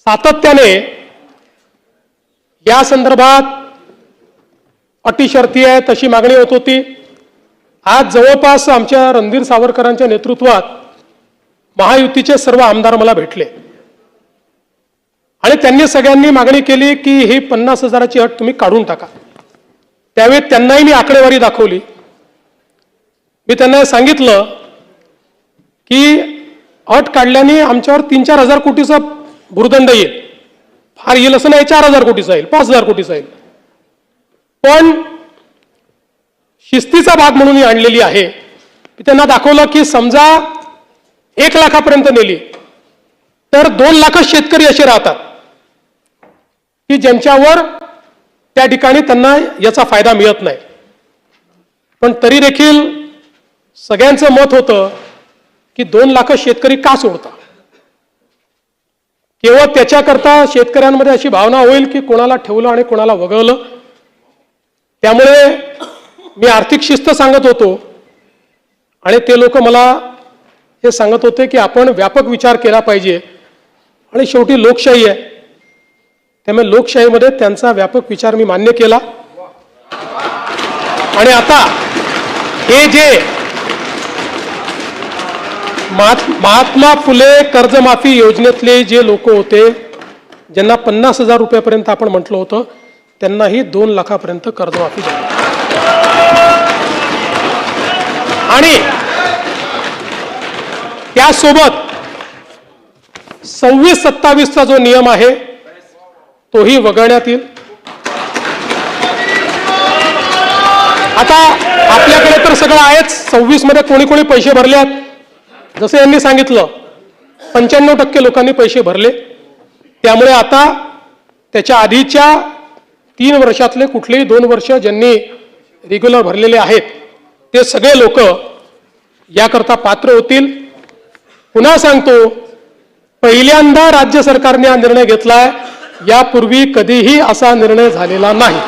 सातत्याने या संदर्भात अटी शर्ती आहे तशी मागणी होत होती। आज जवळपास आमच्या रणधीर सावरकरांच्या नेतृत्वात महायुतीचे सर्व आमदार मला भेटले आणि त्यांनी सगळ्यांनी मागणी केली की ही 50,000ची अट तुम्ही काढून टाका। त्यावेळी त्यांनाही मी आकडेवारी दाखवली। मी त्यांना सांगितलं की अट काढल्याने आमच्यावर 3-4 हजार कोटीचा भुर्दंड येईल, फार येईल असं नाही, 4,000 कोटीचा येईल, 5,000 कोटीचा येईल, पण शिस्तीचा भाग म्हणून ही आणलेली आहे। मी त्यांना दाखवलं की समजा 1 लाखापर्यंत नेली तर 2 लाख शेतकरी असे राहतात की ज्यांच्यावर त्या ठिकाणी त्यांना याचा फायदा मिळत नाही। पण तरी देखील सगळ्यांचं मत होतं की 2 लाख शेतकरी का सोडता। केवळ त्याच्याकरता शेतकऱ्यांमध्ये अशी भावना होईल की कोणाला ठेवलं आणि कोणाला वगळलं। त्यामुळे मी आर्थिक शिस्त सांगत होतो आणि ते लोक मला हे सांगत होते की आपण व्यापक विचार केला पाहिजे आणि शेवटी लोकशाही आहे, त्यामुळे लोकशाहीमध्ये त्यांचा व्यापक विचार मी मान्य केला। आणि आता हे जे महात्मा फुले कर्जमाफी योजनेतले जे लोक होते ज्यांना 50,000 रुपयापर्यंत आपण म्हटलं होतं त्यांनाही 2 लाखापर्यंत कर्जमाफी झाली। आणि त्यासोबत 26-27चा जो नियम आहे तोही वगळण्यात येईल। आता आपल्याकडे तर सगळं आहेच, 26 मध्ये कोणी कोणी पैसे भरले आहेत जसे यांनी सांगितलं 95% लोकांनी पैसे भरले। त्यामुळे आता त्याच्या आधीच्या 3 वर्षातले कुठलेही 2 वर्ष ज्यांनी रेग्युलर भरलेले आहेत ते सगळे लोक याकरता पात्र होतील। पुन्हा सांगतो, पहिल्यांदा राज्य सरकारने हा निर्णय घेतलाय, यापूर्वी कधीही असा निर्णय झालेला नाही।